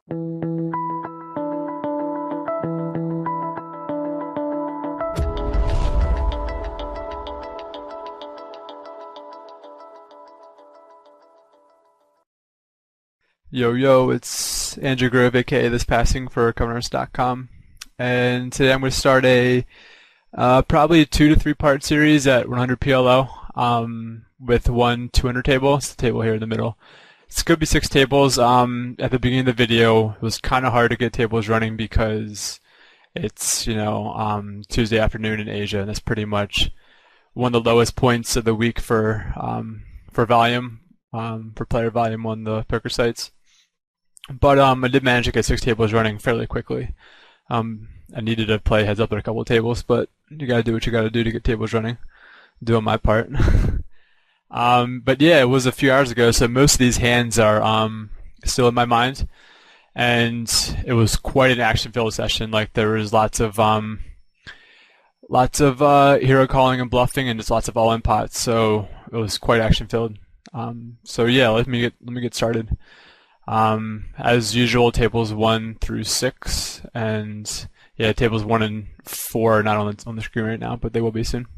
Yo, yo, it's Andrew Grove, aka This Passing for CardRunners.com. And today I'm going to start a probably a 2 to 3 part series at 100 PLO with one 200 table. It's the table here in the middle. It's going to be 6 tables. At the beginning of the video, it was kind of hard to get tables running because it's, Tuesday afternoon in Asia, and that's pretty much one of the lowest points of the week for volume, for player volume on the poker sites. But I did manage to get 6 tables running fairly quickly. I needed to play heads up at a couple of tables, but you gotta do what you gotta do to get tables running. Doing my part. But yeah, it was a few hours ago, so most of these hands are still in my mind, and it was quite an action-filled session. Like there was lots of hero calling and bluffing, and just lots of all-in pots. So it was quite action-filled. So yeah, let me get started. As usual, tables 1 through 6, and yeah, tables 1 and 4 are not on the screen right now, but they will be soon.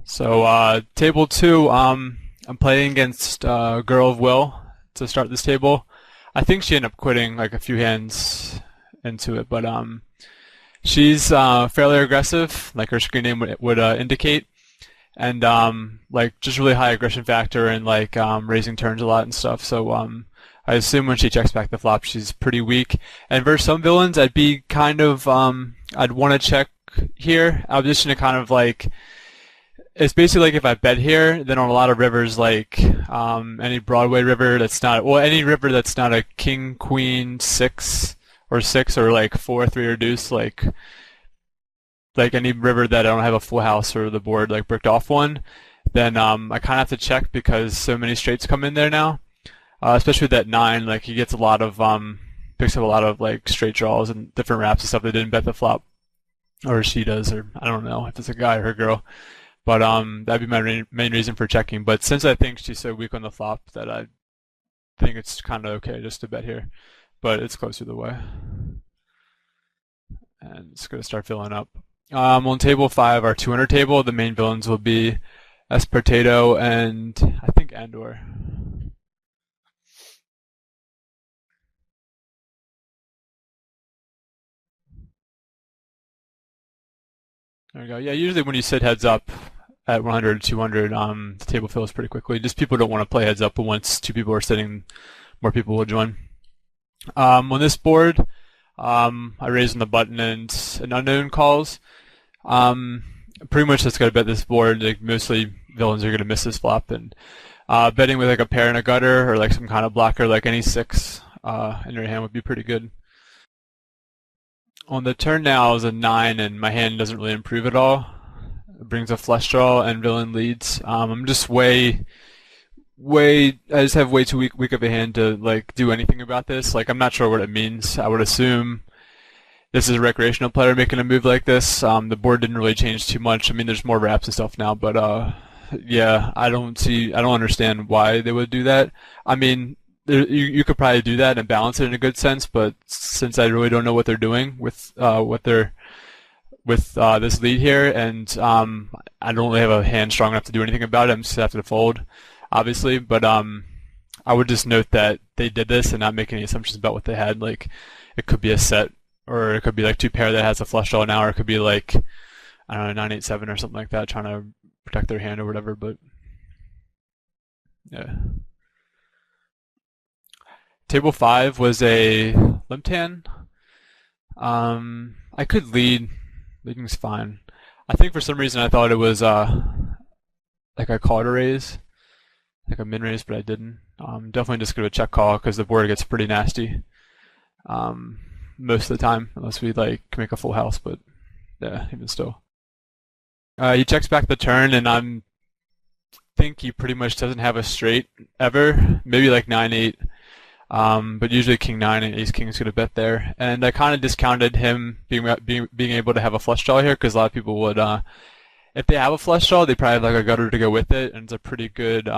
So table 2, I'm playing against Girl of Will to start this table. I think she ended up quitting like a few hands into it, but she's fairly aggressive, like her screen name would indicate. And like just really high aggression factor and like raising turns a lot and stuff. So I assume when she checks back the flop, she's pretty weak. And versus some villains, I'd be kind of I'd want to check here. I was just gonna kind of like, it's basically like if I bet here, then on a lot of rivers, like any Broadway river that's not, well, any river that's not a king, queen, 6 or 6 or like 4, 3 or deuce, like any river that I don't have a full house or the board like bricked off one, then I kind of have to check because so many straights come in there now. Especially with that 9, like he gets a lot of picks up a lot of like straight draws and different wraps and stuff that didn't bet the flop, or she does, or I don't know if it's a guy or a girl. But that'd be my main reason for checking. But since I think she's so weak on the flop, that I think it's kind of okay just to bet here. But it's close either way, and it's gonna start filling up. On table 5, our 200 table, the main villains will be Espertato and I think Andor. There we go. Yeah, usually when you sit heads up at 100, 200, the table fills pretty quickly. Just people don't want to play heads up, but once 2 people are sitting, more people will join. On this board, I raise on the button and an unknown calls. Pretty much just gotta bet this board. Like mostly villains are gonna miss this flop, and betting with like a pair and a gutter or like some kind of blocker, like any 6 in your hand would be pretty good. On the turn now is a 9, and my hand doesn't really improve at all. It brings a flush draw, and villain leads. I'm just I just have way too weak of a hand to like do anything about this. Like I'm not sure what it means. I would assume this is a recreational player making a move like this. The board didn't really change too much. I mean, there's more wraps and stuff now, but yeah, I don't understand why they would do that. I mean, you could probably do that and balance it in a good sense, but since I really don't know what they're doing with this lead here, and I don't really have a hand strong enough to do anything about it, I'm just gonna have to fold, obviously. But I would just note that they did this and not make any assumptions about what they had. Like it could be a set, or it could be like 2 pair that has a flush draw now, or it could be like, I don't know, 9-8-7 or something like that, trying to protect their hand or whatever. But yeah. Table 5 was a limp hand. I could lead. Leading's fine. I think for some reason I thought it was like I called a raise, like a min raise, but I didn't. Definitely just gonna check call because the board gets pretty nasty most of the time, unless we like make a full house. But yeah, even still. He checks back the turn, and I think he pretty much doesn't have a straight ever. Maybe like 9-8. But usually King 9 and Ace King is going to bet there. And I kind of discounted him being able to have a flush draw here, because a lot of people would, if they have a flush draw, they probably have like a gutter to go with it, and it's a pretty good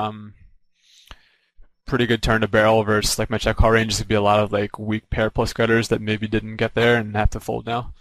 pretty good turn to barrel versus like my check call range is gonna be a lot of like weak pair plus gutters that maybe didn't get there and have to fold now.